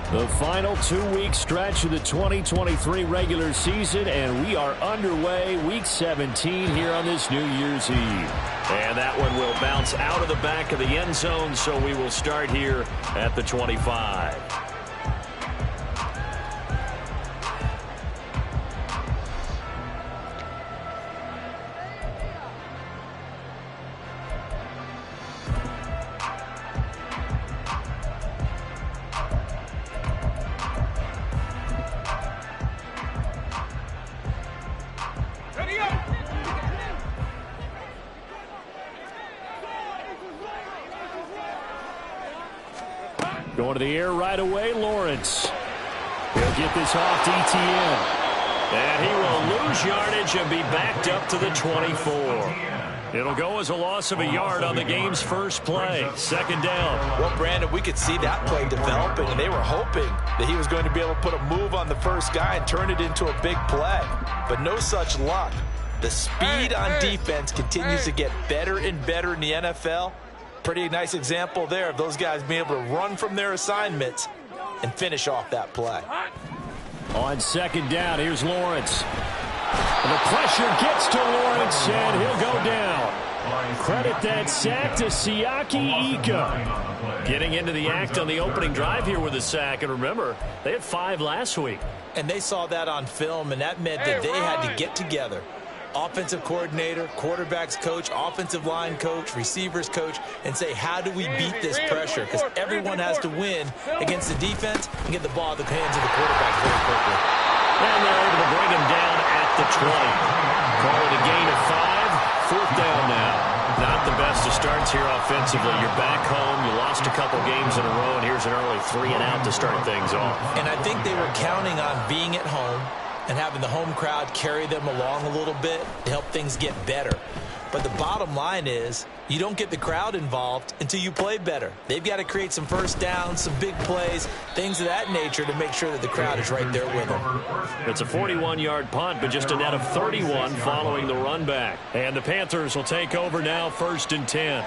The final 2-week stretch of the 2023 regular season, and we are underway week 17 here on this New Year's Eve. And that one will bounce out of the back of the end zone, so we will start here at the 25. Going to the air right away, Lawrence. He'll get this off to ETN. And he will lose yardage and be backed up to the 24. It'll go as a loss of a yard on the game's first play. Second down. Well, Brandon, we could see that play developing, and they were hoping that he was going to be able to put a move on the first guy and turn it into a big play. But no such luck. The speed on defense continues to get better and better in the NFL. Pretty nice example there of those guys being able to run from their assignments and finish off that play. On second down, here's Lawrence. And the pressure gets to Lawrence, and he'll go down. Credit that sack to Siaki Ika. Getting into the act on the opening drive here with a sack. And remember, they had 5 last week. And they saw that on film, and that meant that they had to get together. Offensive coordinator, quarterbacks coach, offensive line coach, receivers coach, and say, how do we beat this pressure? Because everyone has to win against the defense and get the ball in the hands of the quarterback very quickly. And they're able to bring him down at the 20. Call it a gain of 5. Fourth down now. Not the best of starts here offensively. You're back home. You lost a couple games in a row, and here's an early 3-and-out to start things off. And I think they were counting on being at home and having the home crowd carry them along a little bit to help things get better. But the bottom line is, you don't get the crowd involved until you play better. They've got to create some first downs, some big plays, things of that nature to make sure that the crowd is right there with them. It's a 41-yard punt, but just a net of 31 following the run back. And the Panthers will take over now, 1st and 10.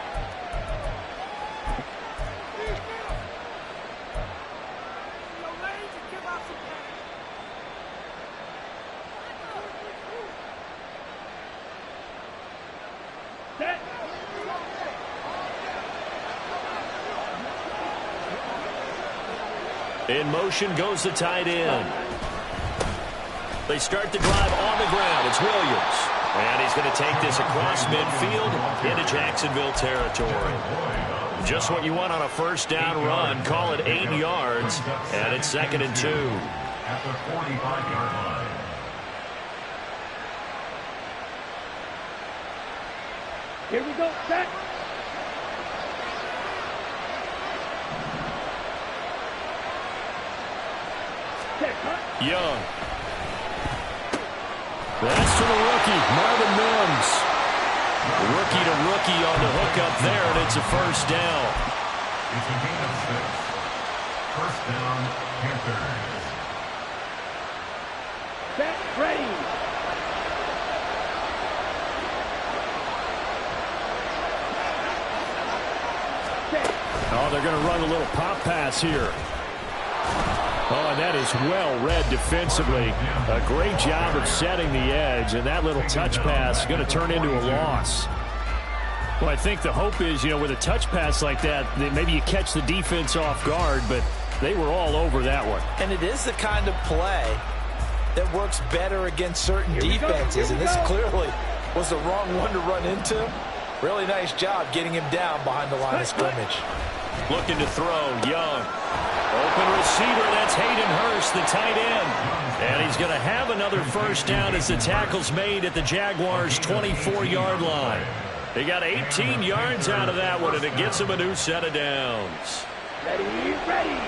In motion goes the tight end. They start the drive on the ground. It's Williams. And he's going to take this across midfield into Jacksonville territory. Just what you want on a first down run. Call it 8 yards. And it's 2nd and 2. At the 45-yard line. Here we go, set. Young. That's to the rookie, Marvin Mims. Rookie to rookie on the hook up there, and it's a first down. It's a gain of 6. First down, Panthers. Set, ready. Oh, they're going to run a little pop pass here. Oh, and that is well read defensively. A great job of setting the edge, and that little touch pass is going to turn into a loss. Well, I think the hope is, with a touch pass like that, maybe you catch the defense off guard, but they were all over that one. And it is the kind of play that works better against certain defenses, and this clearly was the wrong one to run into. Really nice job getting him down behind the line of scrimmage. Looking to throw, Young. Open receiver, that's Hayden Hurst, the tight end. And he's going to have another first down as the tackle's made at the Jaguars' 24-yard line. They got 18 yards out of that one, and it gets them a new set of downs. Ready, ready.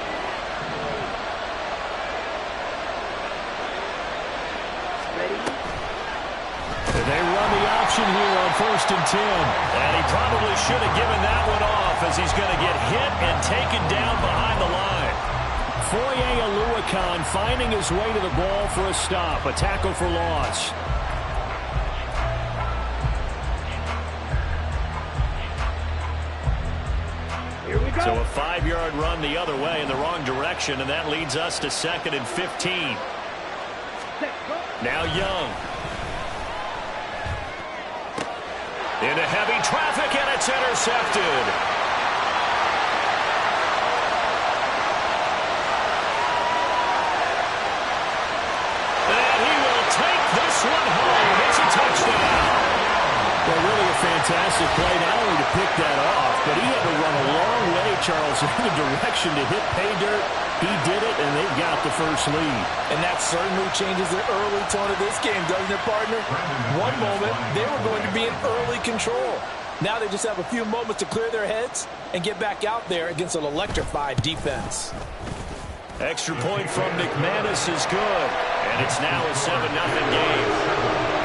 And they run the option here on 1st and 10. And he probably should have given that one off as he's going to get hit and taken down behind the line. Foye Oluokun finding his way to the ball for a stop. A tackle for loss. Here we go. So a 5-yard run the other way in the wrong direction, and that leads us to 2nd and 15. Now Young. Into heavy traffic, and it's intercepted. And he will take this one home. It's a touchdown. Well, really a fantastic play, not only to pick that off, but he had to run a long way, Charles, in the direction to hit pay dirt. He did it, and they've got the first lead. And that certainly changes the early tone of this game, doesn't it, partner? One moment, they were going to be in early control. Now they just have a few moments to clear their heads and get back out there against an electrified defense. Extra point from McManus is good, and it's now a 7-0 game.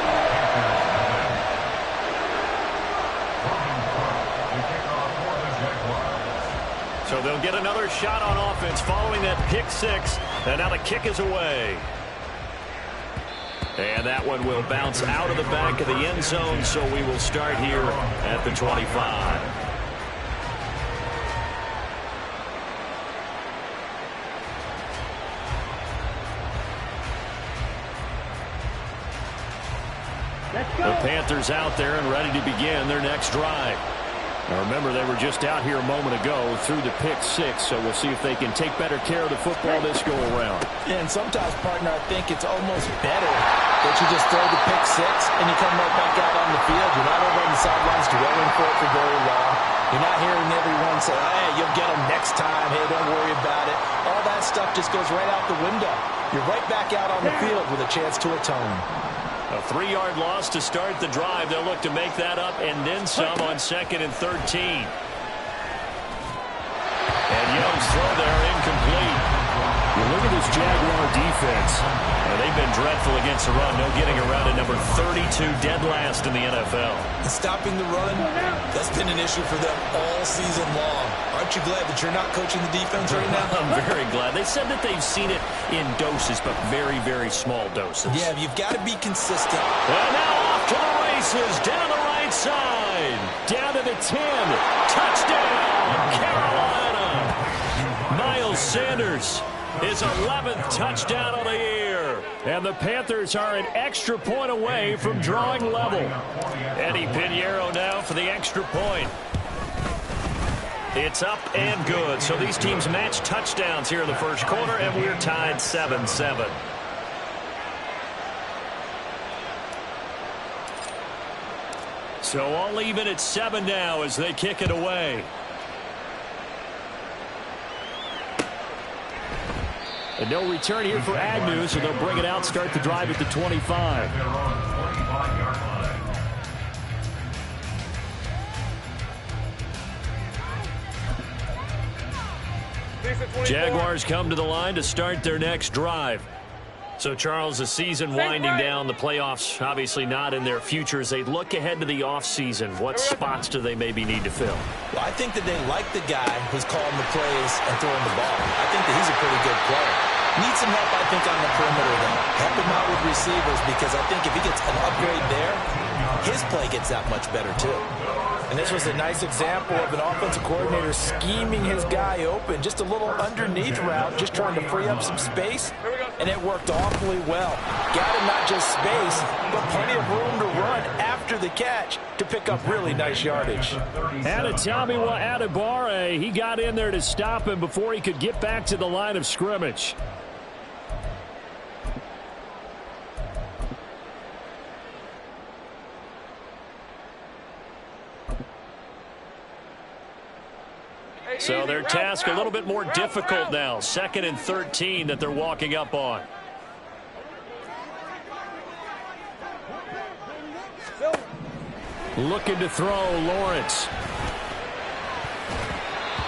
So they'll get another shot on offense following that pick six. And now the kick is away. And that one will bounce out of the back of the end zone, so we will start here at the 25. The Panthers out there and ready to begin their next drive. Now remember, they were just out here a moment ago through the pick six, so we'll see if they can take better care of the football this go around. And sometimes, partner, I think it's almost better that you just throw the pick six and you come right back out on the field. You're not over on the sidelines dwelling for it for very long. You're not hearing everyone say, hey, you'll get them next time. Hey, don't worry about it. All that stuff just goes right out the window. You're right back out on the field with a chance to atone. A 3-yard loss to start the drive. They'll look to make that up and then some on 2nd and 13. And Young's throw there incomplete. You look at this Jaguar defense. They've been dreadful against the run. No getting around at number 32, dead last in the NFL. And stopping the run, that's been an issue for them all season long. Aren't you glad that you're not coaching the defense right now? I'm very glad. They said that they've seen it in doses, but very, very small doses. Yeah, you've got to be consistent. And now off to the races, down the right side, down to the 10. Touchdown, Carolina. Miles Sanders, his 11th touchdown of the year. And the Panthers are an extra point away from drawing level. Eddie Pinheiro now for the extra point. It's up and good. So these teams match touchdowns here in the first quarter, and we're tied 7-7. So all even at 7 now as they kick it away. And no return here for Agnew, so they'll bring it out, start the drive at the 25. Jaguars come to the line to start their next drive. So, Charles, the season winding down, the playoffs obviously not in their future. As they look ahead to the offseason, what spots do they maybe need to fill? Well, I think that they like the guy who's calling the plays and throwing the ball. I think that he's a pretty good player. Needs some help, I think, on the perimeter, though. Help him out with receivers, because I think if he gets an upgrade there, his play gets that much better, too. And this was a nice example of an offensive coordinator scheming his guy open. Just a little underneath route, just trying to free up some space. And it worked awfully well. Got him not just space, but plenty of room to run after the catch to pick up really nice yardage. Adetomiwa Adebawore, he got in there to stop him before he could get back to the line of scrimmage. So their task a little bit more difficult now. 2nd and 13 that they're walking up on. Looking to throw, Lawrence.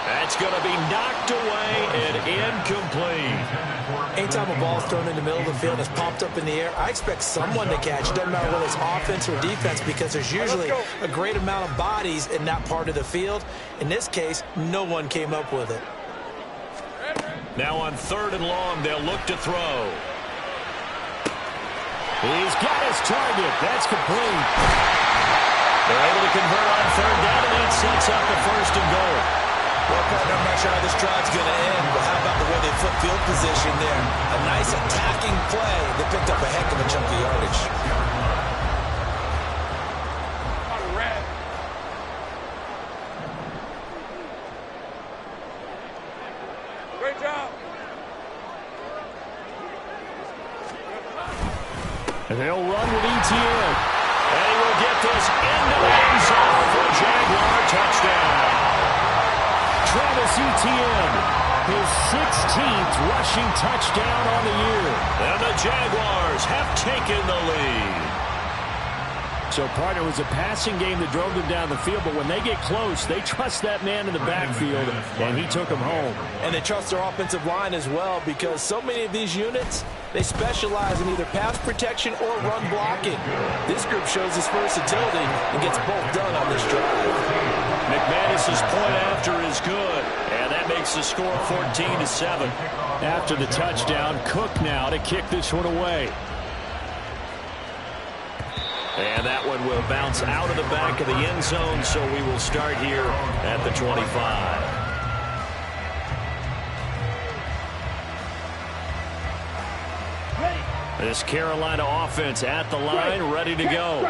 That's going to be knocked away and incomplete. Anytime a ball's thrown in the middle of the field and it's popped up in the air, I expect someone to catch. It doesn't matter whether it's offense or defense, because there's usually a great amount of bodies in that part of the field. In this case, no one came up with it. Now on 3rd and long, they'll look to throw. He's got his target. That's complete. They're able to convert on 3rd down, and that sets up the 1st and goal. Well, partner, I'm not sure how this drive's going to end, but how about the way they flip field position there? A nice attacking play. They picked up a heck of a chunk of yardage. Great job. And they'll run with ETN. And he will get this into the end zone for a Jaguar touchdown. Travis Etienne, his 16th rushing touchdown on the year. And the Jaguars have taken the lead. So, partner, it was a passing game that drove them down the field, but when they get close, they trust that man in the backfield, and he took them home. And they trust their offensive line as well, because so many of these units, they specialize in either pass protection or run blocking. This group shows its versatility and gets both done on this drive. McManus's point after is good, and that makes the score 14-7. After the touchdown, Cook now to kick this one away. And that one will bounce out of the back of the end zone, so we will start here at the 25. This Carolina offense at the line, ready to go.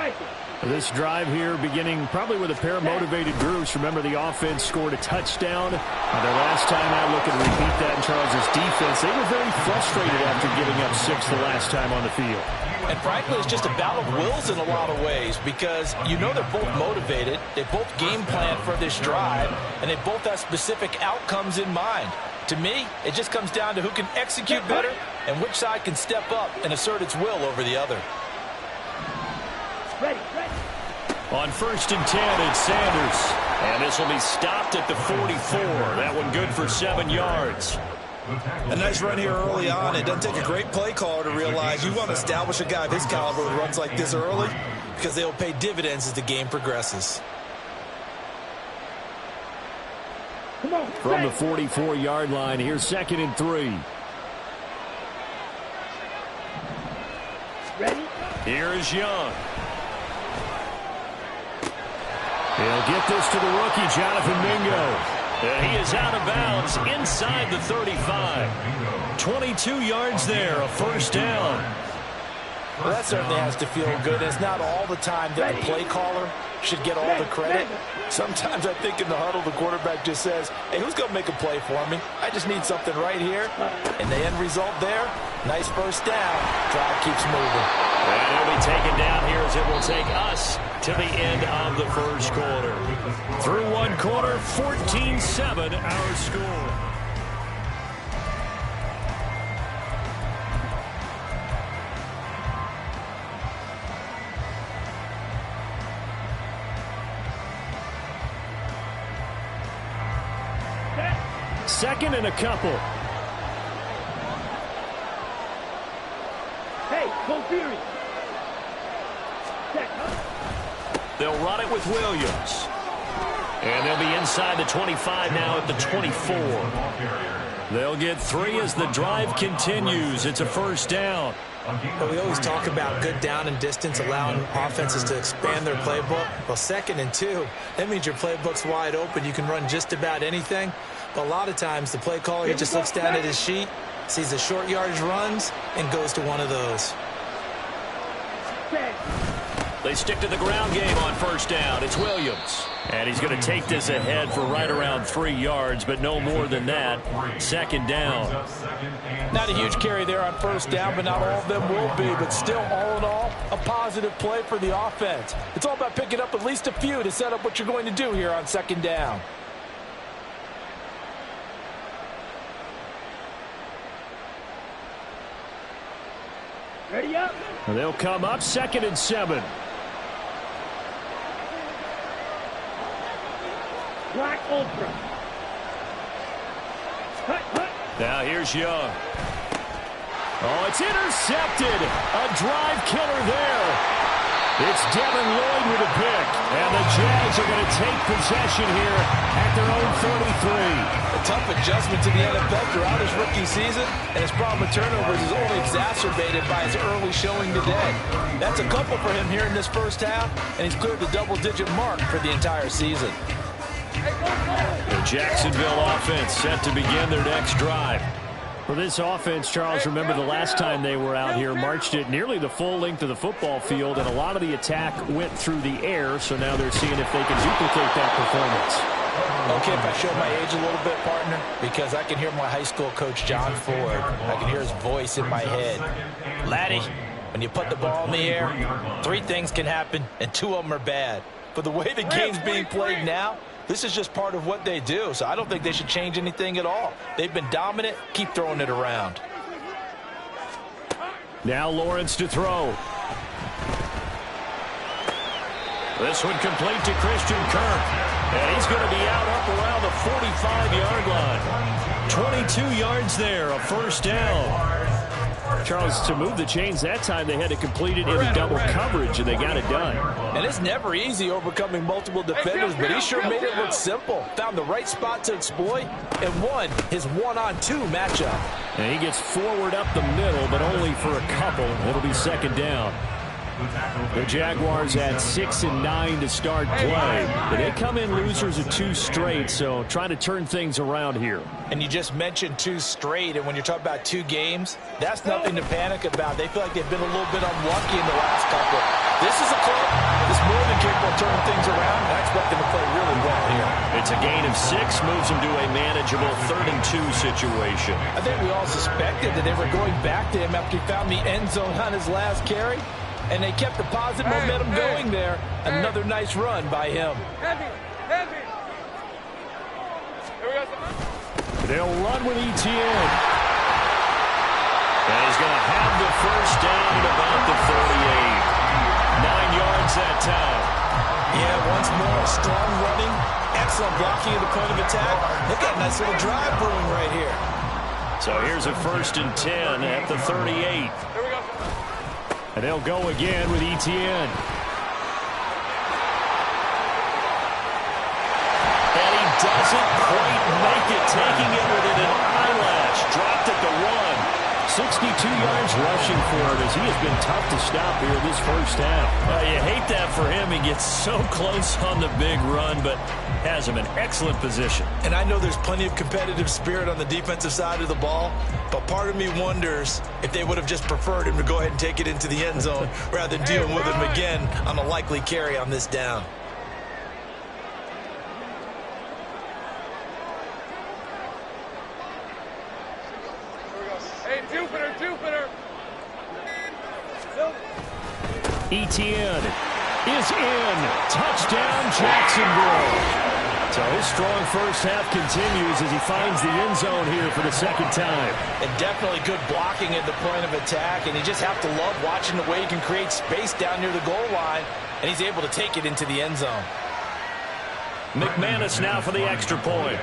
This drive here beginning probably with a pair of motivated groups. Remember, the offense scored a touchdown. Their last time out, looking to repeat that in Charles' defense. They were very frustrated after giving up 6 the last time on the field. And frankly, it's just a battle of wills in a lot of ways, because you know they're both motivated, they both game plan for this drive, and they both have specific outcomes in mind. To me, it just comes down to who can execute better and which side can step up and assert its will over the other. Ready. On 1st and 10, it's Sanders. And this will be stopped at the 44. That one good for 7 yards. A nice run here early on. It doesn't take a great play caller to realize you want to establish a guy of his caliber who runs like this early, because they will pay dividends as the game progresses. Come on. From the 44-yard line, here's 2nd and 3. Ready? Here is Young. He'll get this to the rookie, Jonathan Mingo. And he is out of bounds inside the 35. 22 yards there, a first down. Well, that certainly has to feel good. It's not all the time that the play caller should get all the credit. Sometimes I think in the huddle, the quarterback just says, hey, who's going to make a play for me? I just need something right here. And the end result there, nice first down. Drive keeps moving. And he'll be taken down here as it will take us to the end of the first quarter. Through one quarter, 14-7 our score. Second and a couple. Hey, go Fury. They'll run it with Williams. And they'll be inside the 25 now at the 24. They'll get 3 as the drive continues. It's a first down. But we always talk about good down and distance, allowing offenses to expand their playbook. Well, 2nd and 2, that means your playbook's wide open. You can run just about anything. But a lot of times, the play caller, he just looks down at his sheet, sees the short yardage runs, and goes to one of those. They stick to the ground game on first down. It's Williams. And he's going to take this ahead for right around 3 yards, but no more than that. 2nd down. Not a huge carry there on first down, but not all of them will be. But still, all in all, a positive play for the offense. It's all about picking up at least a few to set up what you're going to do here on 2nd down. Ready up. They'll come up 2nd and 7. Black Ultra. Cut. Now here's Young. Oh, it's intercepted. A drive killer there. It's Devin Lloyd with a pick. And the Jags are going to take possession here at their own 33. A tough adjustment to the NFL throughout his rookie season, and his problem with turnovers is only exacerbated by his early showing today. That's a couple for him here in this first half, and he's cleared the double-digit mark for the entire season. The Jacksonville offense set to begin their next drive. For this offense, Charles, remember the last time they were out here, marched it nearly the full length of the football field, and a lot of the attack went through the air, so now they're seeing if they can duplicate that performance. Okay, if I show my age a little bit, partner, because I can hear my high school coach, John Ford. I can hear his voice in my head. Laddie, when you put the ball in the air, 3 things can happen, and 2 of them are bad. But the way the game's being played now, this is just part of what they do, so I don't think they should change anything at all. They've been dominant. Keep throwing it around. Now Lawrence to throw. This one complete to Christian Kirk. And he's going to be out up around the 45-yard line. 22 yards there, a first down. Charles, to move the chains that time, they had to complete it in a double coverage, and they got it done. And it's never easy overcoming multiple defenders, but he sure made it look simple. Found the right spot to exploit and won his 1-on-2 matchup. And he gets forward up the middle, but only for a couple. It'll be second down. The Jaguars at 6-9 to start play. But they come in losers of 2 straight, so trying to turn things around here. And you just mentioned 2 straight, and when you're talking about 2 games, that's nothing to panic about. They feel like they've been a little bit unlucky in the last couple. This is a club that's more than capable of turning things around, and I expect them to play really well here. It's a gain of 6, moves them to a manageable 3rd-and-2 situation. I think we all suspected that they were going back to him after he found the end zone on his last carry. And they kept the positive momentum going there. Another nice run by him. They'll run with Etienne. And he's going to have the first down at about the 48. 9 yards that time. Yeah, once more, strong running. Excellent blocking at the point of attack. They've got a nice little drive brewing right here. So here's a 1st and 10 at the 38. And they'll go again with Etienne. And he doesn't quite make it, taking it within an eyelash. Dropped at the 1. 62 yards rushing for him as he has been tough to stop here this first half. You hate that for him. He gets so close on the big run, but has him in excellent position. And I know there's plenty of competitive spirit on the defensive side of the ball, but part of me wonders if they would have just preferred him to go ahead and take it into the end zone rather than dealing with him again on a likely carry on this down. Etienne is in. Touchdown, Jacksonville. So his strong first half continues as he finds the end zone here for the 2nd time. And definitely good blocking at the point of attack, and you just have to love watching the way he can create space down near the goal line, and he's able to take it into the end zone. McManus now for the extra point.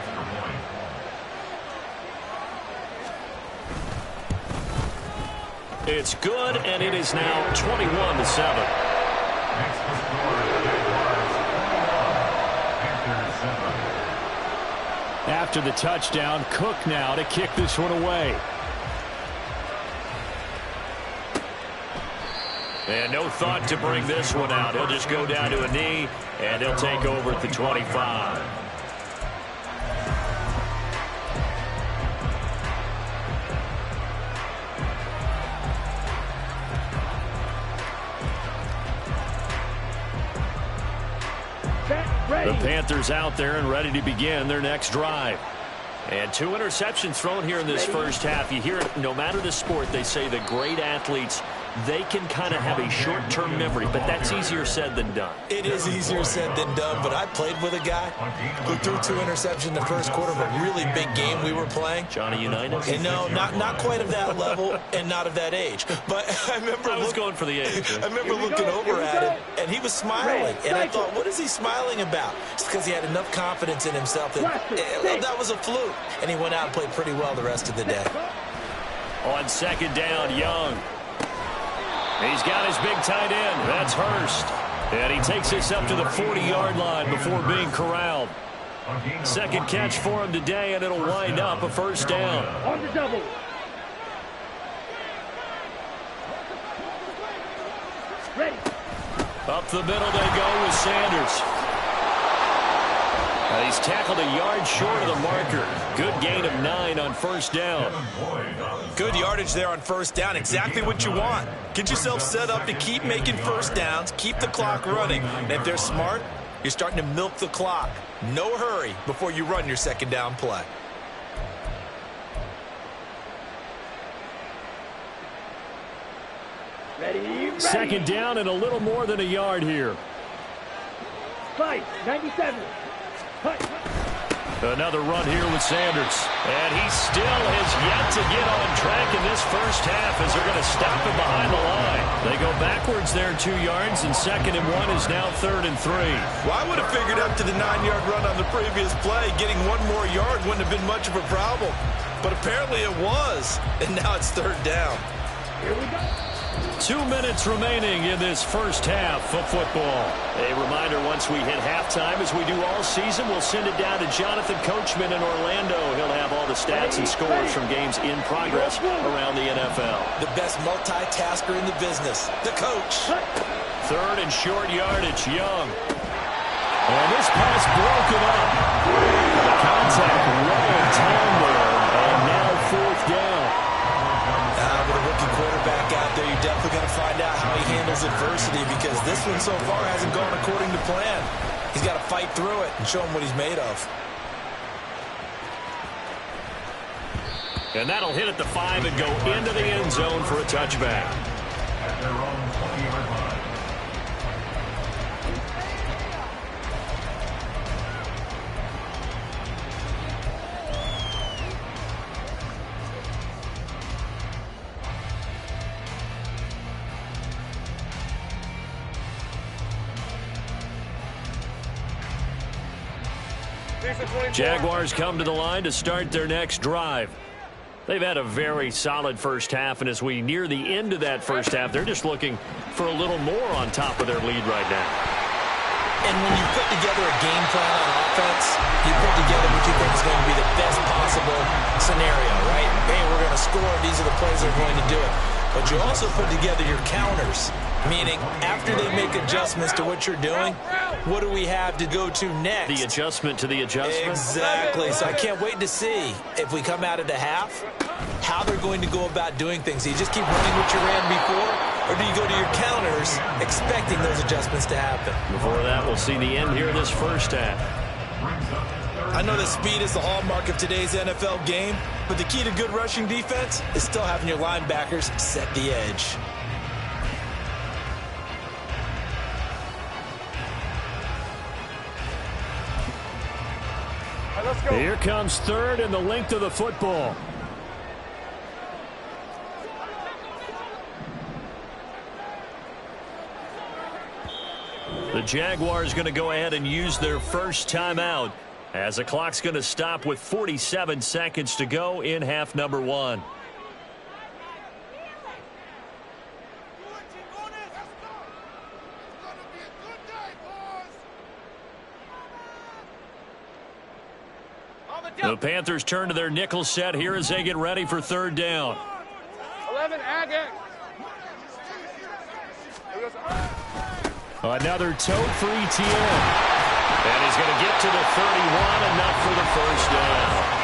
It's good, and it is now 21-7. After the touchdown, Cook now to kick this one away. And no thought to bring this one out. He'll just go down to a knee, and he'll take over at the 25. The Panthers out there and ready to begin their next drive. And 2 interceptions thrown here in this first half. You hear it, no matter the sport, they say the great athletes, they can kind of have a short-term memory, but that's easier said than done. It is easier said than done, but I played with a guy who threw 2 interceptions in the first quarter of a really big game we were playing. Johnny Unitas? And no, not quite of that level and not of that age. But I remember I was going for the age. I remember looking over at him, and he was smiling. And I thought, what is he smiling about? It's because he had enough confidence in himself that was a fluke. And he went out and played pretty well the rest of the day. On 2nd down, Young. He's got his big tight end. That's Hurst. And he takes this up to the 40-yard line before being corralled. 2nd catch for him today, and it'll wind up a first down. On the double. Ready. Up the middle they go with Sanders. He's tackled a yard short of the marker. Good gain of 9 on first down. Good yardage there on first down. Exactly what you want. Get yourself set up to keep making first downs, keep the clock running. And if they're smart, you're starting to milk the clock. No hurry before you run your second down play. Ready. Second down and a little more than a yard here. Fight, 97. Cut. Another run here with Sanders. And he still has yet to get on track in this first half as they're going to stop him behind the line. They go backwards there 2 yards, and 2nd and 1 is now 3rd and 3. Well, I would have figured after the 9-yard run on the previous play, getting 1 more yard wouldn't have been much of a problem. But apparently it was, and now it's 3rd down. Here we go. 2 minutes remaining in this first half of football. A reminder, once we hit halftime, as we do all season, we'll send it down to Jonathan Coachman in Orlando. He'll have all the stats and scores from games in progress around the NFL. The best multitasker in the business, the coach. 3rd and short yardage, Young. And this pass broken up. The contact right on time there, and now 4th down. With a rookie quarterback out there, you're definitely going to find out how he handles adversity, because this one so far hasn't gone according to plan. He's got to fight through it and show him what he's made of. And that'll hit at the 5 and go into the end zone for a touchback. At their own 20-yard line. Jaguars come to the line to start their next drive. They've had a very solid first half, and as we near the end of that first half, they're just looking for a little more on top of their lead right now. And when you put together a game plan on offense, you put together what you think is going to be the best possible scenario, right? Hey, we're going to score. These are the plays that are going to do it. But you also put together your counters, meaning after they make adjustments to what you're doing, what do we have to go to next? The adjustment to the adjustment? Exactly. So I can't wait to see if we come out of the half, how they're going to go about doing things. Do you just keep running what you ran before, or do you go to your counters expecting those adjustments to happen? Before that, we'll see the end here of this first half. I know that speed is the hallmark of today's NFL game, but the key to good rushing defense is still having your linebackers set the edge. Let's go. Here comes 3rd and the length of the football. The Jaguars going to go ahead and use their first timeout as the clock's going to stop with 47 seconds to go in half number 1. The Panthers turn to their nickel set here as they get ready for 3rd down. 11, Agate. Another tote for Etienne. And he's going to get to the 31, enough for the first down.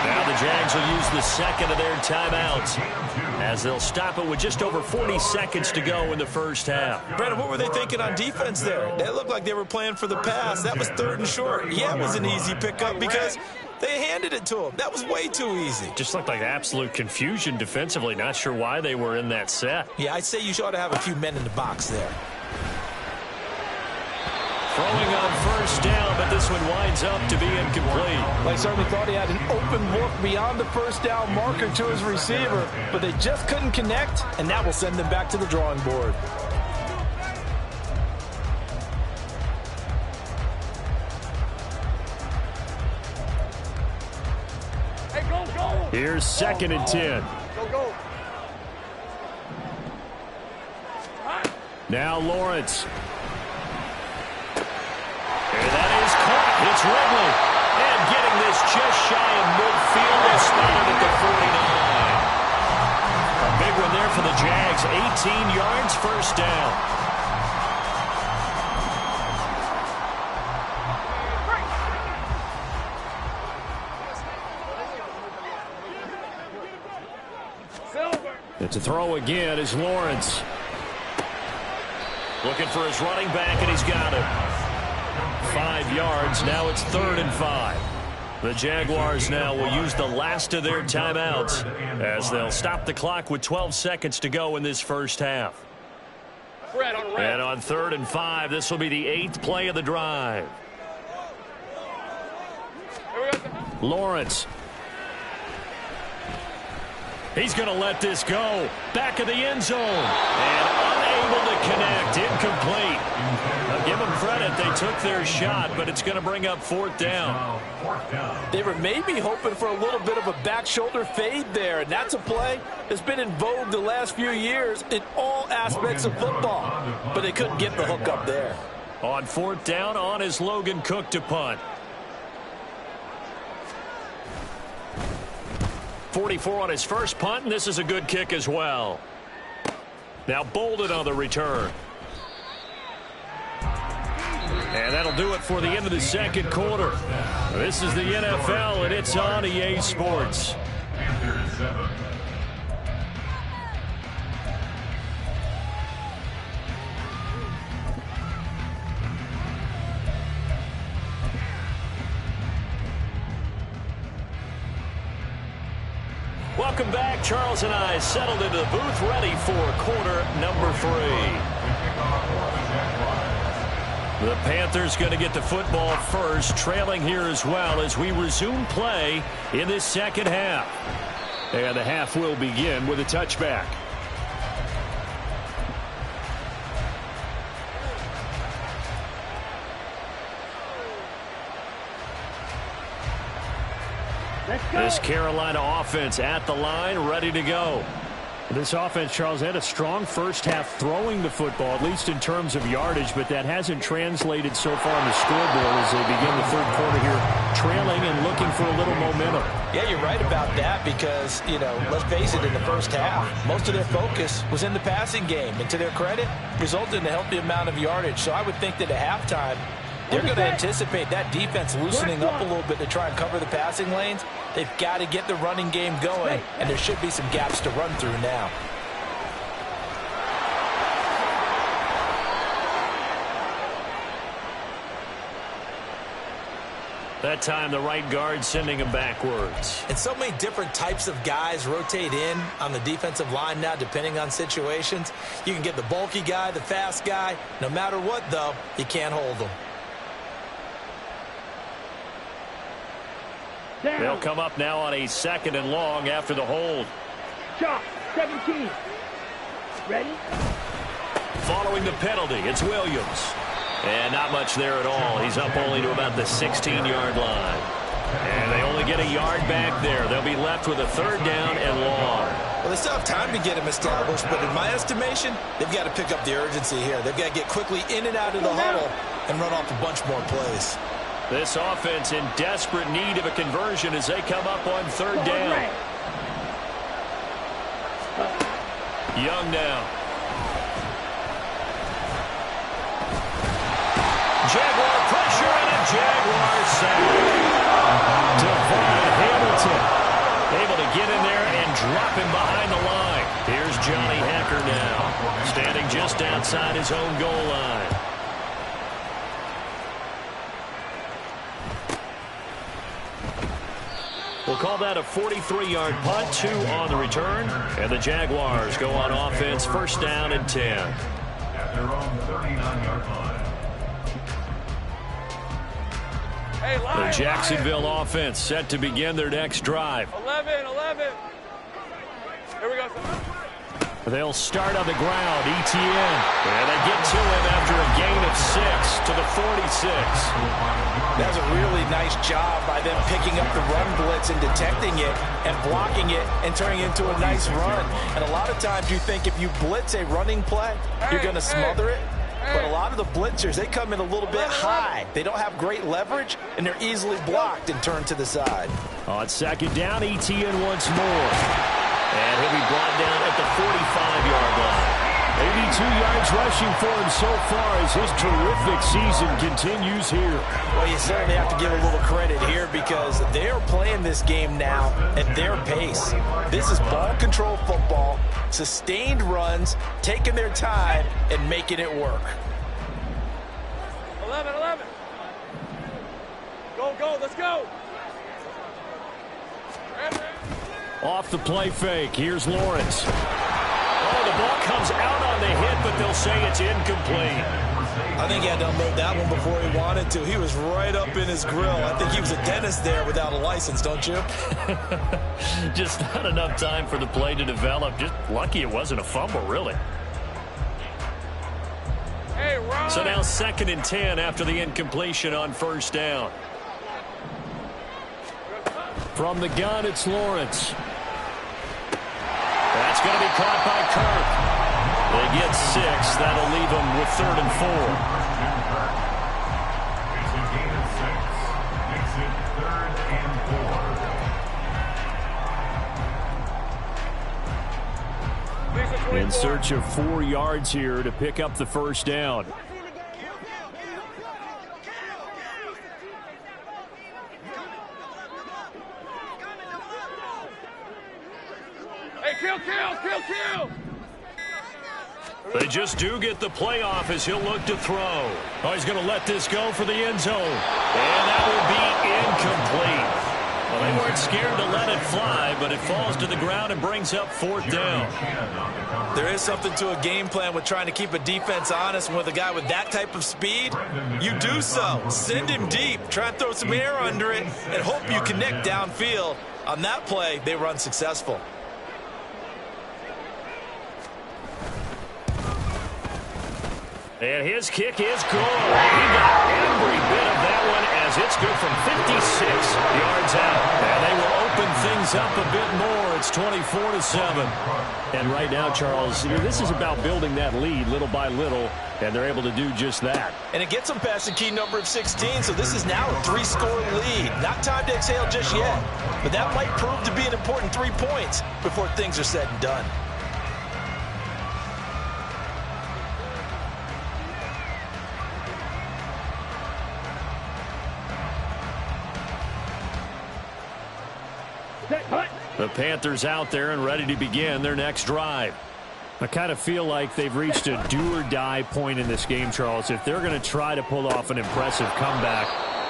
Now the Jags will use the 2nd of their timeouts as they'll stop it with just over 40 seconds to go in the first half. Brandon, what were they thinking on defense there? They looked like they were playing for the pass. That was 3rd and short. Yeah, it was an easy pickup because they handed it to him. That was way too easy. Just looked like absolute confusion defensively. Not sure why they were in that set. Yeah, I'd say you ought to have a few men in the box there. Throwing on first down, but this one winds up to be incomplete. They certainly thought he had an open look beyond the first down marker to his receiver, but they just couldn't connect, and that will send them back to the drawing board. Hey, go, go. Here's 2nd and 10. Go, go. Now Lawrence. And that is caught. It's Ridley. And getting this just shy of midfield and spotted at the 49. A big one there for the Jags. 18 yards, first down. And to throw again is Lawrence. Looking for his running back, and he's got it. 5 yards. Now it's 3rd and 5. The Jaguars now will use the last of their timeouts as they'll stop the clock with 12 seconds to go in this first half. And on 3rd and 5, this will be the 8th play of the drive. Lawrence. He's going to let this go. Back of the end zone. And unable to connect. Incomplete. Now give them credit. They took their shot, but it's going to bring up 4th down. They were maybe hoping for a little bit of a back shoulder fade there, and that's a play that's been in vogue the last few years in all aspects of football. But they couldn't get the hook up there. On 4th down, on is Logan Cook to punt. 44 on his first punt, and this is a good kick as well. Now Bolden on the return. And that'll do it for the end of the second quarter. This is the NFL, and it's on EA Sports. Welcome back. Charles and I settled into the booth, ready for quarter number 3. The Panthers going to get the football first, trailing here as well as we resume play in this second half. And the half will begin with a touchback. This Carolina offense at the line, ready to go. This offense, Charles, had a strong first half throwing the football, at least in terms of yardage, but that hasn't translated so far on the scoreboard as they begin the third quarter here, trailing and looking for a little momentum. Yeah, you're right about that because, let's face it, in the first half, most of their focus was in the passing game. And to their credit, resulted in a healthy amount of yardage. So I would think that at halftime, they're going to anticipate that defense loosening up a little bit to try and cover the passing lanes. They've got to get the running game going, and there should be some gaps to run through now. That time, the right guard sending him backwards. And so many different types of guys rotate in on the defensive line now, depending on situations. You can get the bulky guy, the fast guy. No matter what, though, you can't hold them. They'll come up now on a 2nd and long after the hold. Shot, 17. Ready? Following the penalty, it's Williams. And not much there at all. He's up only to about the 16-yard line. And they only get a yard back there. They'll be left with a 3rd down and long. Well, they still have time to get him established, but in my estimation, they've got to pick up the urgency here. They've got to get quickly in and out of the huddle and run off a bunch more plays. This offense in desperate need of a conversion as they come up on 3rd down. Young now. Jaguar pressure and a Jaguar sack. Devon Hamilton able to get in there and drop him behind the line. Here's Johnny Hacker now, standing just outside his own goal line. We'll call that a 43-yard punt, 2 on the return. And the Jaguars go on offense, 1st down and 10. At their own 39-yard line. The Jacksonville offense set to begin their next drive. 11. Here we go. They'll start on the ground, Etienne. And they get to him after a gain of 6 to the 46. That's a really nice job by them picking up the run blitz and detecting it and blocking it and turning it into a nice run. And a lot of times you think if you blitz a running play, you're going to smother it. But a lot of the blitzers, they come in a little bit high. They don't have great leverage, and they're easily blocked and turned to the side. On 2nd down, Etienne once more. And he'll be brought down at the 45-yard line. 82 yards rushing for him so far as his terrific season continues here. Well, you certainly have to give a little credit here because they're playing this game now at their pace. This is ball control football. sustained runs, taking their time, and making it work. 11. Go, let's go. Off the play fake. Here's Lawrence. Oh, the ball comes out on the hit, but they'll say it's incomplete. I think he had to unload that one before he wanted to. He was right up in his grill. I think he was a dentist there without a license, don't you? Just not enough time for the play to develop. Just lucky it wasn't a fumble, really. Hey, Ron. So now 2nd and 10 after the incompletion on 1st down. From the gun, it's Lawrence. That's going to be caught by Kirk. They get 6. That'll leave them with 3rd and 4. In search of 4 yards here to pick up the 1st down. Hey, kill. They just do get the play off as he'll look to throw. Oh, he's going to let this go for the end zone. And that will be incomplete. Well, they weren't scared to let it fly, but it falls to the ground and brings up 4th down. There is something to a game plan with trying to keep a defense honest. And with a guy with that type of speed, you do so. Send him deep. Try and throw some air under it and hope you connect downfield. On that play, they were unsuccessful. And his kick is good. He got every bit of that one as it's good from 56 yards out. And they will open things up a bit more. It's 24-7. And right now, Charles, this is about building that lead little by little, and they're able to do just that. And it gets them past the key number of 16, so this is now a 3-score lead. Not time to exhale just yet, but that might prove to be an important 3 points before things are said and done. The Panthers out there and ready to begin their next drive. I kind of feel like they've reached a do-or-die point in this game, Charles. If they're going to try to pull off an impressive comeback,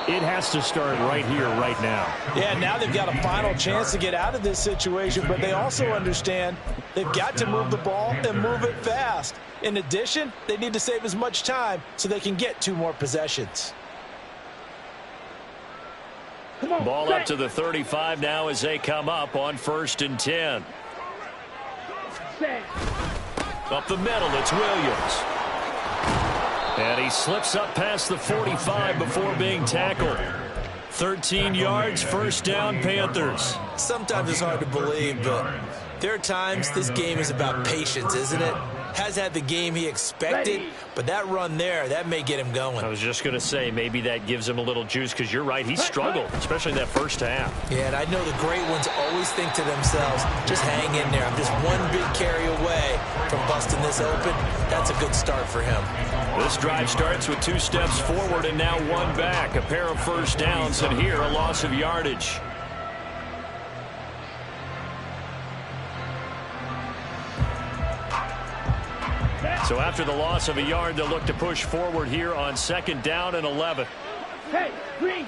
it has to start right here, right now. Yeah, now they've got a final chance to get out of this situation, but they also understand they've got to move the ball and move it fast. In addition, they need to save as much time so they can get 2 more possessions. Ball up to the 35 now as they come up on 1st and 10. Up the middle, it's Williams. And he slips up past the 45 before being tackled. 13 yards, 1st down, Panthers. Sometimes it's hard to believe, but there are times this game is about patience, isn't it? Has had the game he expected, but that run there, that may get him going. I was just going to say, maybe that gives him a little juice, because you're right, he struggled, especially that 1st half. Yeah, and I know the great ones always think to themselves, just hang in there. I'm just one big carry away from busting this open. That's a good start for him. This drive starts with 2 steps forward and now 1 back. A pair of 1st downs, and here a loss of yardage. So after the loss of a yard, they'll look to push forward here on 2nd down and 11. Hey, Green.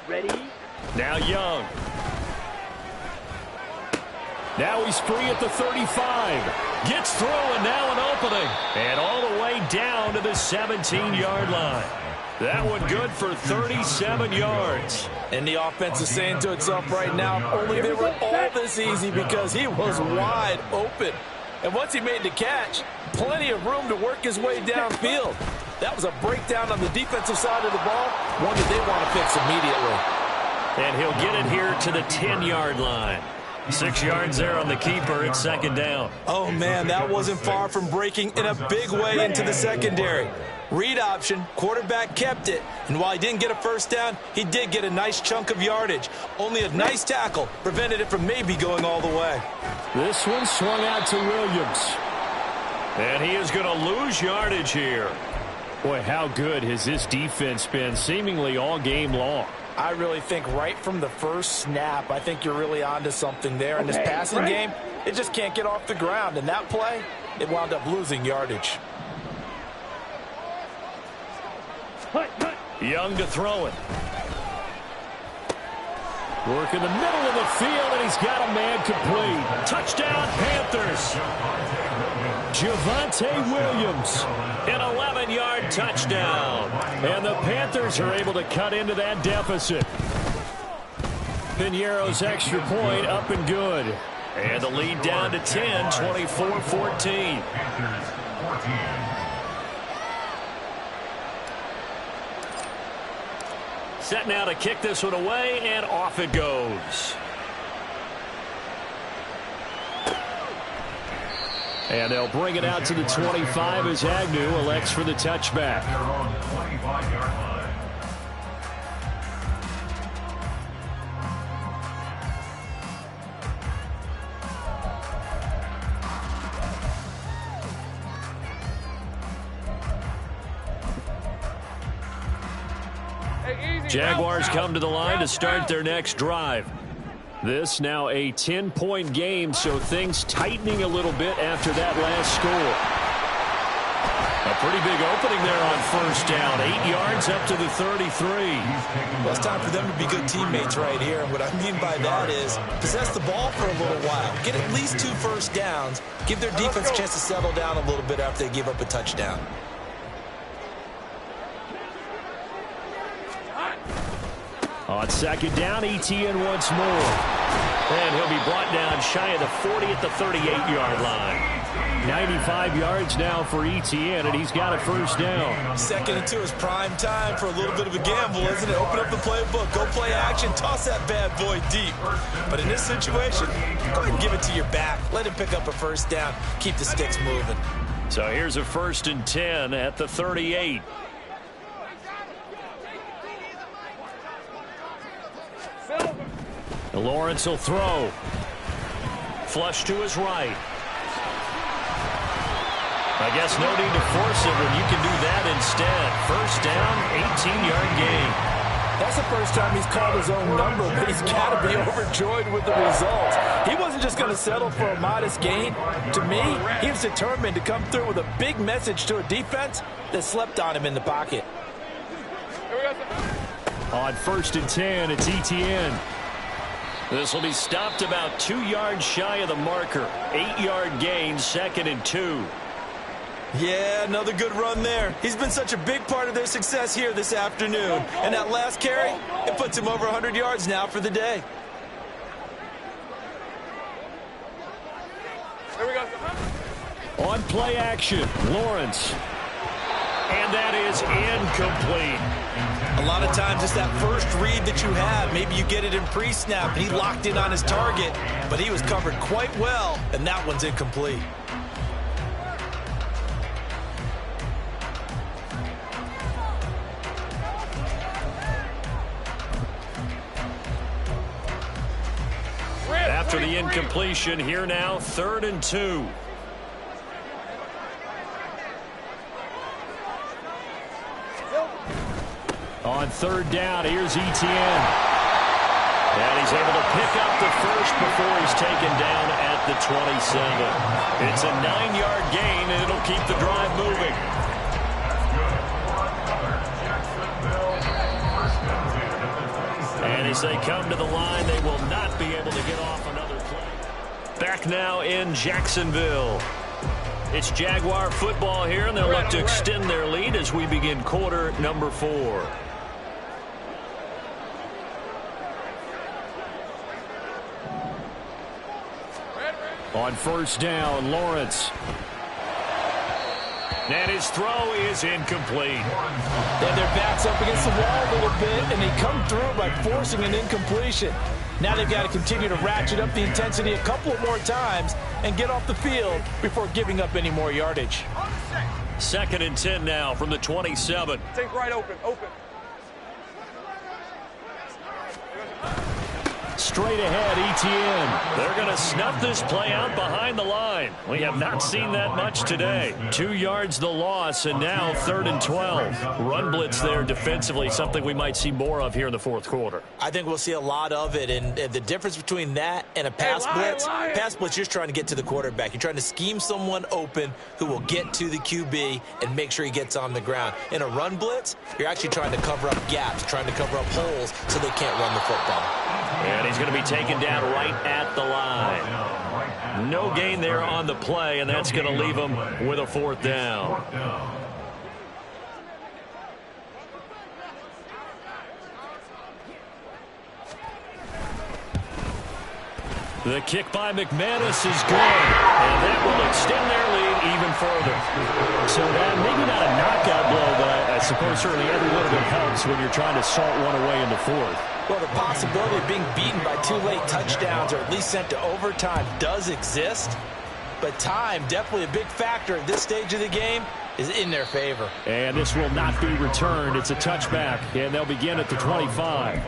Ready? Now Young. Now he's free at the 35. Gets through, and now an opening. And all the way down to the 17-yard line. That one good for 37 yards. And the offense is saying to itself right now, if only they were all this easy, because he was wide open. And once he made the catch, plenty of room to work his way downfield. That was a breakdown on the defensive side of the ball, one that they want to fix immediately. And he'll get it here to the 10-yard line. 6 yards there on the keeper at 2nd down. Oh, man, that wasn't far from breaking in a big way into the secondary. Read option, quarterback kept it, and while he didn't get a 1st down, he did get a nice chunk of yardage. Only a nice tackle prevented it from maybe going all the way. This one swung out to Williams. And he is going to lose yardage here. Boy, how good has this defense been seemingly all game long? I really think right from the first snap, I think you're really onto something there. In this passing game, it just can't get off the ground. And that play, it wound up losing yardage. Young to throw it. Work in the middle of the field, and he's got a man complete. Touchdown, Panthers. Javonte Williams, an 11-yard touchdown. And the Panthers are able to cut into that deficit. Piñeiro's extra point up and good. And the lead down to 10, 24-14. Set now to kick this one away, and off it goes. And they'll bring it out to the 25 as Agnew elects for the touchback. They're on the 25-yard line. Jaguars come to the line to start their next drive. This now a 10-point game, so things tightening a little bit after that last score. A pretty big opening there on first down. 8 yards up to the 33. Well, it's time for them to be good teammates right here. And what I mean by that is possess the ball for a little while. Get at least 2 first downs. Give their defense a chance to settle down a little bit after they give up a touchdown. On second down, Etienne once more. And he'll be brought down shy of the 40 at the 38-yard line. 95 yards now for Etienne, and he's got a first down. Second and 2 is prime time for a little bit of a gamble, isn't it? Open up the playbook, go play action, toss that bad boy deep. But in this situation, go ahead and give it to your back. Let him pick up a first down. Keep the sticks moving. So here's a 1st and 10 at the 38. Lawrence will throw. Flush to his right. I guess no need to force it when you can do that instead. First down, 18-yard gain. That's the first time he's called his own number, but he's got to be overjoyed with the results. He wasn't just going to settle for a modest gain. To me, he was determined to come through with a big message to a defense that slept on him in the pocket. On 1st and 10, it's Etienne. This will be stopped about 2 yards shy of the marker. 8-yard gain, 2nd and 2. Yeah, another good run there. He's been such a big part of their success here this afternoon. And that last carry, it puts him over 100 yards now for the day. Here we go. On play action, Lawrence. And that is incomplete. A lot of times it's that first read that you have. Maybe you get it in pre-snap, and he locked in on his target, but he was covered quite well, and that one's incomplete. After the incompletion, here now, 3rd and 2. On 3rd down, here's Etienne. And he's able to pick up the first before he's taken down at the 27. It's a 9-yard gain, and it'll keep the drive moving. And as they come to the line, they will not be able to get off another play. Back now in Jacksonville. It's Jaguar football here, and they'll look to extend their lead as we begin quarter number 4. On 1st down, Lawrence. And his throw is incomplete. And their back's up against the wall a little bit, and they come through by forcing an incompletion. Now they've got to continue to ratchet up the intensity a couple of more times and get off the field before giving up any more yardage. 2nd and 10 now from the 27. Take right open. Straight ahead, Etienne. They're going to snuff this play out behind the line. We have not seen that much today. 2 yards the loss, and now 3rd and 12. Run blitz there defensively, something we might see more of here in the fourth quarter. I think we'll see a lot of it, and the difference between that and a pass blitz, you're just trying to get to the quarterback. You're trying to scheme someone open who will get to the QB and make sure he gets on the ground. In a run blitz, you're actually trying to cover up gaps, trying to cover up holes so they can't run the football. And he's going to be taken down right at the line. No gain there on the play, and that's going to leave him with a 4th down. The kick by McManus is good, and that will extend their lead even further. So that maybe not a knockout blow, but I suppose certainly every little bit helps when you're trying to salt one away in the 4th. Well, the possibility of being beaten by 2 late touchdowns or at least sent to overtime does exist, but time, definitely a big factor at this stage of the game, is in their favor. And this will not be returned. It's a touchback, and they'll begin at the 25.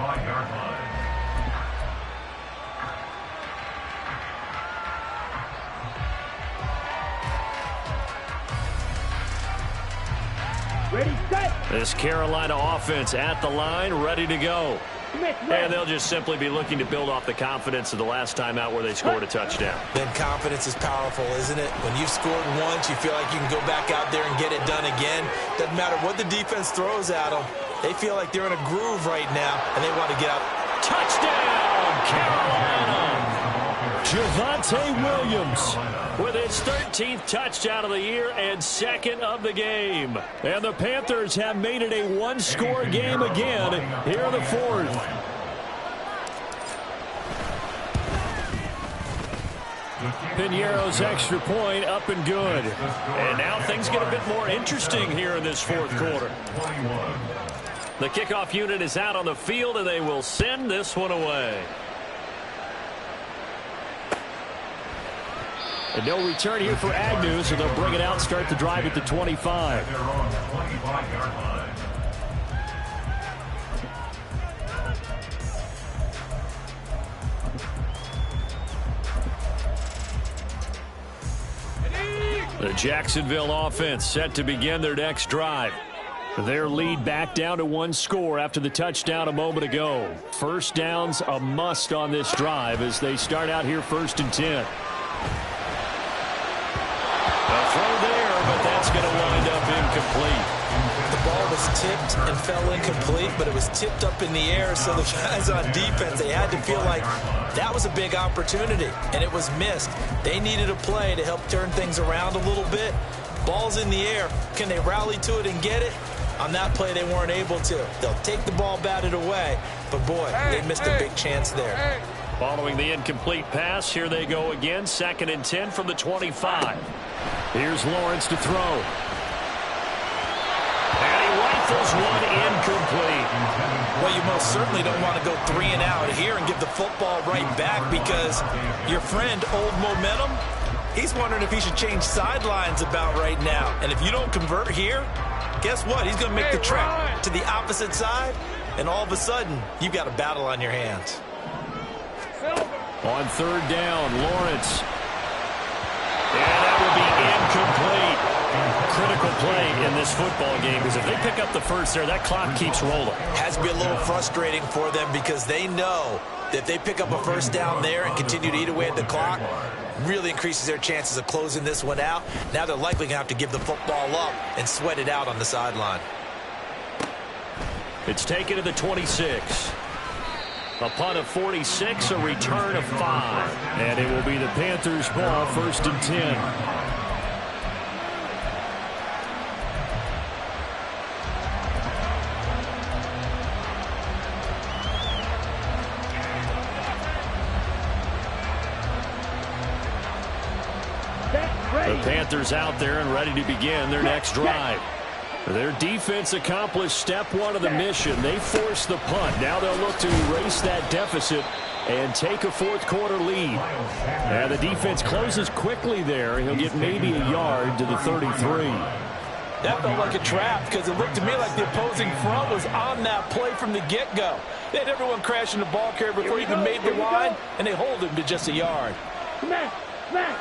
Ready, set. This Carolina offense at the line, ready to go. And they'll just simply be looking to build off the confidence of the last time out where they scored a touchdown. Then confidence is powerful, isn't it? When you've scored once, you feel like you can go back out there and get it done again. Doesn't matter what the defense throws at them. They feel like they're in a groove right now, and they want to get out. Touchdown, Carolina! Javonte Williams with his 13th touchdown of the year and 2nd of the game. And the Panthers have made it a one-score game again here in the 4th. Piñeiro's extra point up and good. And now things get a bit more interesting here in this 4th quarter. The kickoff unit is out on the field, and they will send this one away. And no return here for Agnew, so they'll bring it out, start the drive at the 25. They're on the 25-yard line. The Jacksonville offense set to begin their next drive. Their lead back down to 1 score after the touchdown a moment ago. First down's a must on this drive as they start out here 1st and 10. A throw there, but that's going to wind up incomplete. The ball was tipped and fell incomplete, but it was tipped up in the air, so the guys on defense, they had to feel like that was a big opportunity, and it was missed. They needed a play to help turn things around a little bit. Ball's in the air. Can they rally to it and get it? On that play, they weren't able to. They'll take the ball batted away, but boy, they missed a big chance there. Following the incomplete pass, here they go again, 2nd and 10 from the 25. Here's Lawrence to throw. And he rifles one incomplete. Well, you most certainly don't want to go 3 and out here and give the football right back because your friend, Old Momentum, he's wondering if he should change sidelines about right now. And if you don't convert here, guess what? He's going to make the trek to the opposite side, and all of a sudden, you've got a battle on your hands. On 3rd down, Lawrence. And that will be incomplete. Critical play in this football game because if they pick up the first there, that clock keeps rolling. Has to be a little frustrating for them because they know that if they pick up a first down there and continue to eat away at the clock, really increases their chances of closing this one out. Now they're likely going to have to give the football up and sweat it out on the sideline. It's taken to the 26. A punt of 46, a return of 5. And it will be the Panthers' ball, 1st and 10. The Panthers out there and ready to begin their next drive. Their defense accomplished step 1 of the mission. They forced the punt. Now they'll look to erase that deficit and take a 4th quarter lead. And the defense closes quickly there. He'll get maybe a yard to the 33. That felt like a trap because it looked to me like the opposing front was on that play from the get-go. They had everyone crashing the ball carrier before he even made the line, and they hold him to just a yard. Smash, smash.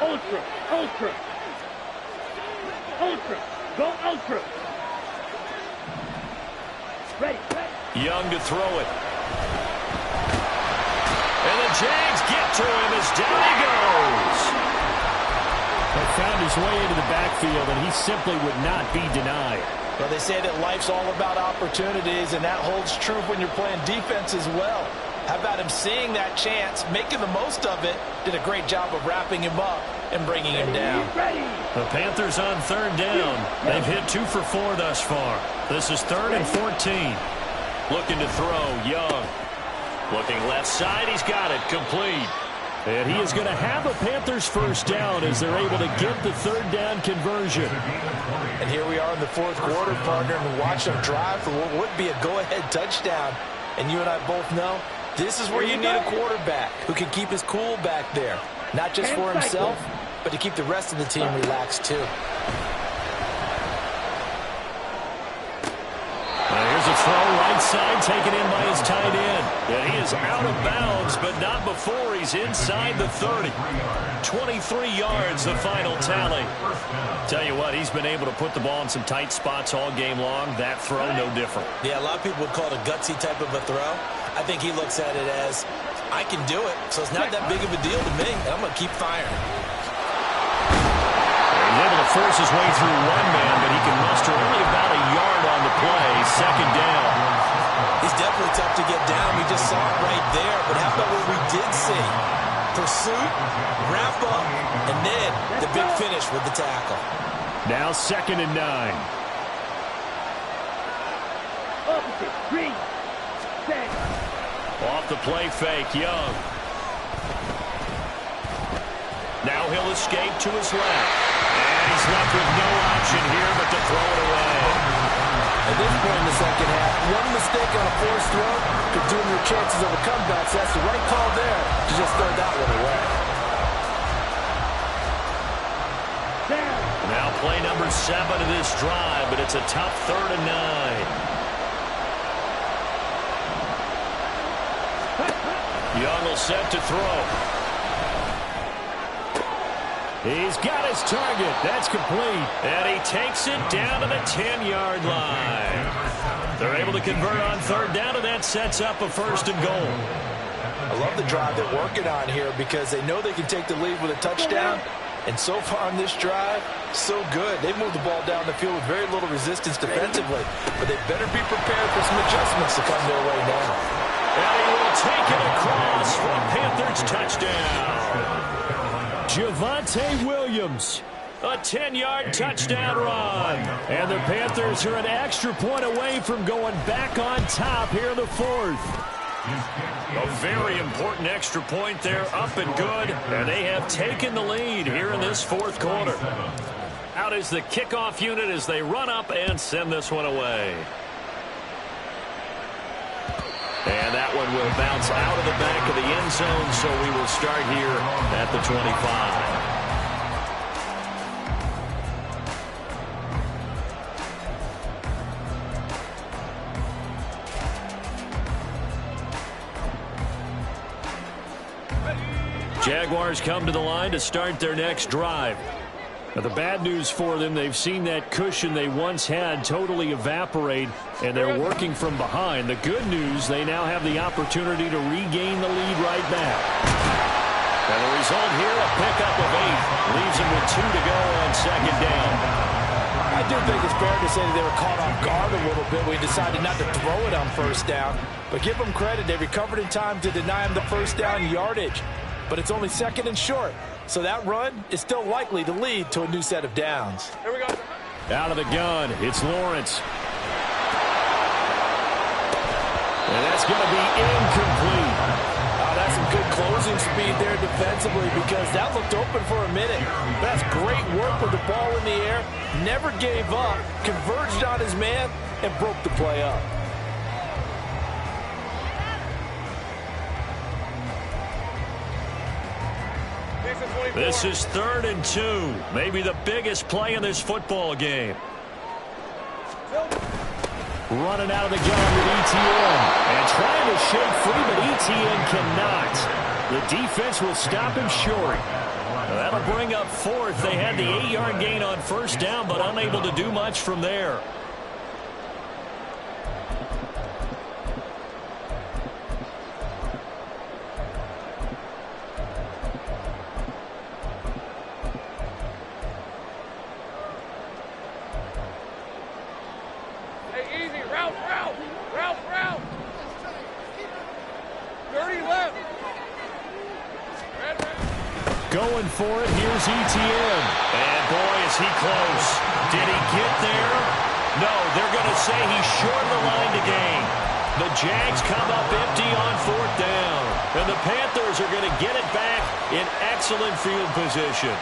Ultra, ultra. Ultra, go ultra. Ready, ready. Young to throw it. And the Jags get to him as down he goes. He found his way into the backfield, and he simply would not be denied. Well, they say that life's all about opportunities, and that holds true when you're playing defense as well. How about him seeing that chance, making the most of it, did a great job of wrapping him up and bringing him down. The Panthers on third down. They've hit 2 for 4 thus far. This is 3rd and 14. Looking to throw, Young. Looking left side, he's got it, complete. And he is going to have a Panthers first down as they're able to get the third down conversion. And here we are in the fourth quarter, partner, and watch them drive for what would be a go-ahead touchdown. And you and I both know this is where you need a quarterback who can keep his cool back there. Not just for himself, but to keep the rest of the team relaxed too. Here's a throw right side taken in by his tight end. And he is out of bounds, but not before he's inside the 30. 23 yards, the final tally. Tell you what, he's been able to put the ball in some tight spots all game long. That throw, no different. Yeah, a lot of people would call it a gutsy type of a throw. I think he looks at it as, I can do it, so it's not that big of a deal to me, and I'm going to keep firing. He's able to force his way through one man, but he can muster only about a yard on the play. Second down. He's definitely tough to get down. We just saw it right there. But how about what we did see? Pursuit, wrap up, and then the big finish with the tackle. Now 2nd and 9. Opposite, 3, 6. Off the play fake, Young. Now he'll escape to his left. And he's left with no option here but to throw it away. At this point in the second half, one mistake on a forced throw could doom your chances of a comeback. So that's the right call there to just throw that one away. Now play number 7 of this drive, but it's a tough 3rd and 9. Young will set to throw. He's got his target. That's complete. And he takes it down to the 10-yard line. They're able to convert on third down, and that sets up a 1st and goal. I love the drive they're working on here because they know they can take the lead with a touchdown. And so far on this drive, so good. They moved the ball down the field with very little resistance defensively. But they better be prepared for some adjustments to come their way now. And he will take it across for a Panthers touchdown. Javonte Williams, a 10-yard touchdown run. And the Panthers are an extra point away from going back on top here in the 4th. A very important extra point there, up and good. And they have taken the lead here in this 4th quarter. Out is the kickoff unit as they run up and send this one away. And that one will bounce out of the back of the end zone, so we will start here at the 25. Jaguars come to the line to start their next drive. Now, the bad news for them, they've seen that cushion they once had totally evaporate, and they're working from behind. The good news, they now have the opportunity to regain the lead right back. And the result here, a pickup of 8. Leaves them with 2 to go on 2nd down. I do think it's fair to say that they were caught off guard a little bit. We decided not to throw it on 1st down. But give them credit. They recovered in time to deny them the 1st down yardage. But it's only 2nd and short. So that run is still likely to lead to a new set of downs. Here we go. Out of the gun, it's Lawrence. And that's going to be incomplete. Oh, that's some good closing speed there defensively because that looked open for a minute. That's great work with the ball in the air. Never gave up, converged on his man, and broke the play up. This is 3rd and 2. Maybe the biggest play in this football game. running out of the gun with ETN. And trying to shake free, but ETN cannot. The defense will stop him short. That'll bring up fourth. They had the 8-yard gain on first down, but unable to do much from there. Going for it, here's ETN. And boy, is he close. Did he get there? No, they're going to say he's short of the line to gain. The Jags come up empty on fourth down. And the Panthers are going to get it back in excellent field position.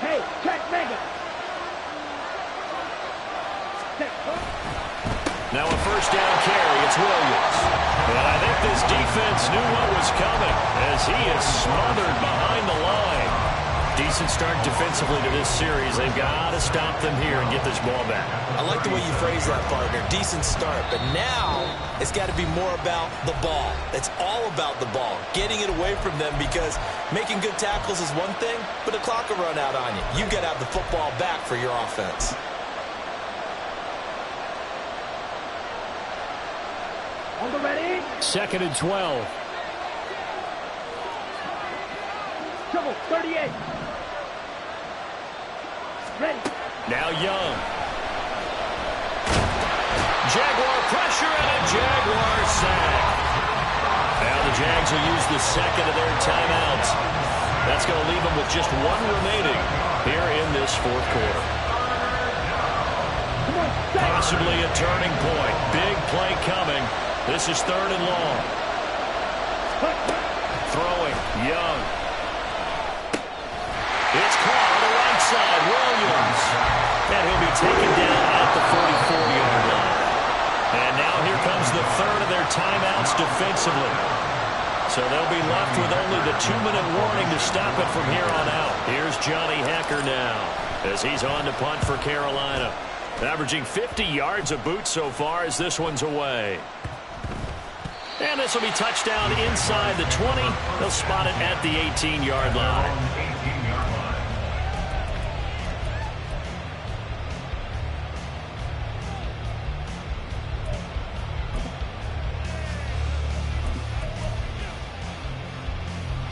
Hey, check mega. Now a first down carry, it's Williams. And I think this defense knew what was coming as he is smothered behind the line. Decent start defensively to this series. They've got to stop them here and get this ball back. I like the way you phrase that, partner. Decent start, but now it's got to be more about the ball. It's all about the ball, getting it away from them, because making good tackles is one thing, but the clock will run out on you. You've got to have the football back for your offense. On the ready. 2nd and 12. Double 38. Ready. Now Young. Jaguar pressure and a Jaguar sack. Now the Jags will use the second of their timeouts. That's going to leave them with just one remaining here in this fourth quarter. Possibly a turning point. Big play coming. This is 3rd and long. Throwing, Young. It's caught on the right side, Williams. And he'll be taken down at the 44-yard line. And now here comes the 3rd of their timeouts defensively. So they'll be left with only the 2-minute warning to stop it from here on out. Here's Johnny Hekker now as he's on to punt for Carolina. Averaging 50 yards a boot so far as this one's away. And this will be touchdown inside the 20. They'll spot it at the 18-yard line.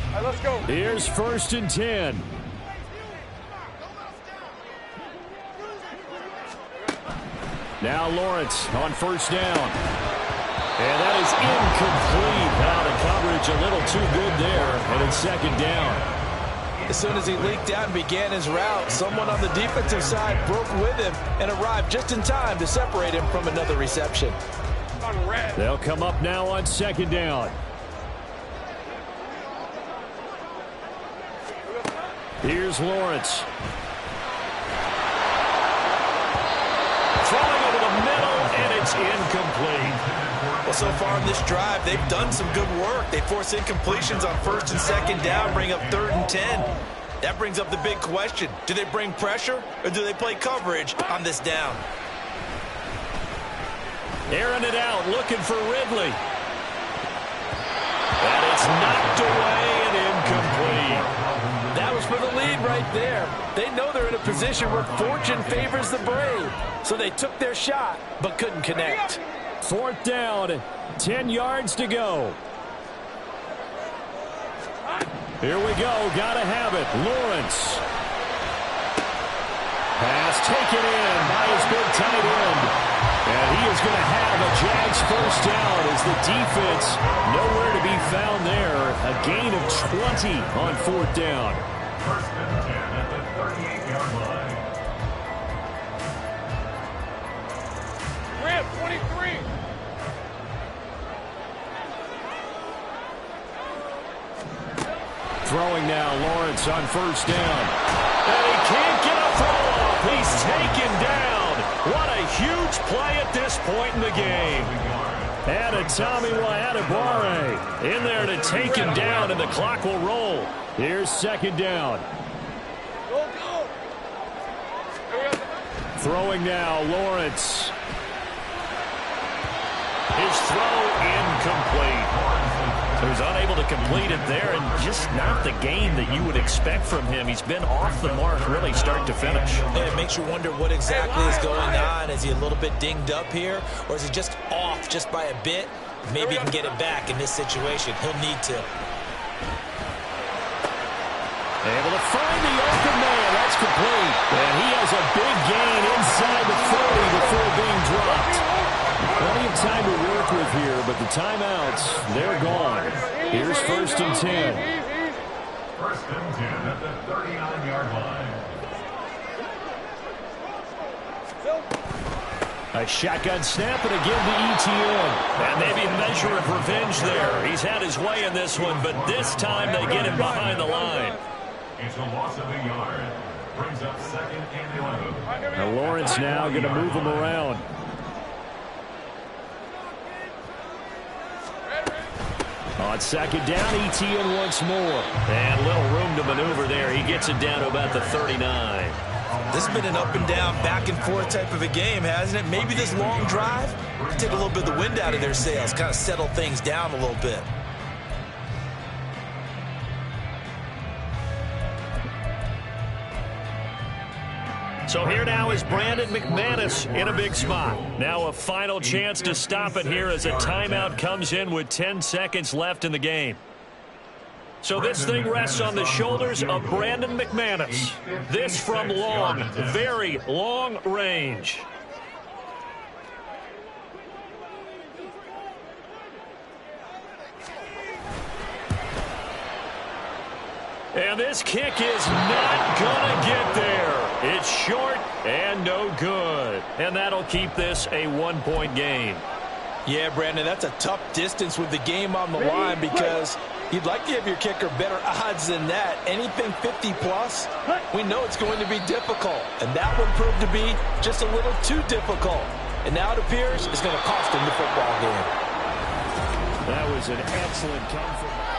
All right, let's go. Here's 1st and 10. Now Lawrence on first down. And that is incomplete. Now the coverage a little too good there. And it's 2nd down. As soon as he leaked out and began his route, someone on the defensive side broke with him and arrived just in time to separate him from another reception. They'll come up now on 2nd down. Here's Lawrence. Throwing over the middle, and it's incomplete. Well, so far in this drive, they've done some good work. They force incompletions on 1st and 2nd down, bring up 3rd and 10. That brings up the big question. Do they bring pressure, or do they play coverage on this down? Airing it out, looking for Ridley. And it's knocked away and incomplete. That was for the lead right there. They know they're in a position where fortune favors the brave. So they took their shot, but couldn't connect. 4th down, 10 yards to go. Here we go, gotta have it. Lawrence. Pass taken in by his big tight end. And he is going to have a Jags first down as the defense nowhere to be found there. A gain of 20 on 4th down. 1st and 10 at the 38-yard line. Ram 23. Throwing now, Lawrence on first down. And he can't get a throw off. He's taken down. What a huge play at this point in the game. And a Tommy Adebawore in there to take him down, and the clock will roll. Here's second down. Throwing now, Lawrence. His throw incomplete. He was unable to complete it there, and just not the game that you would expect from him. He's been off the mark really start to finish. Yeah, it makes you wonder what exactly is going on. Is he a little bit dinged up here, or is he just off just by a bit? Maybe he can get it back in this situation. He'll need to. Able to find the open man. That's complete. And he has a big gain inside the 40 before being dropped. Plenty of time to work with here, but the timeouts, they're gone. Here's first and 10. First and 10 at the 39-yard line. A shotgun snap and again to ETN. And maybe a measure of revenge there. He's had his way in this one, but this time they get him behind the line. It's a loss of a yard. Brings up second and 11. Now Lawrence now going to move him around. On second down, ETN once more. And little room to maneuver there. He gets it down to about the 39. This has been an up and down, back and forth type of a game, hasn't it? Maybe this long drive take a little bit of the wind out of their sails, kind of settle things down a little bit. So here now is Brandon McManus in a big spot. Now a final chance to stop it here as a timeout comes in with 10 seconds left in the game. So this thing rests on the shoulders of Brandon McManus. This from long, very long range. And this kick is not going to get there. It's short and no good. And that'll keep this a one-point game. Yeah, Brandon, that's a tough distance with the game on the line because you'd like to give your kicker better odds than that. Anything 50-plus, we know it's going to be difficult. And that one proved to be just a little too difficult. And now it appears it's going to cost him the football game. That was an excellent come from...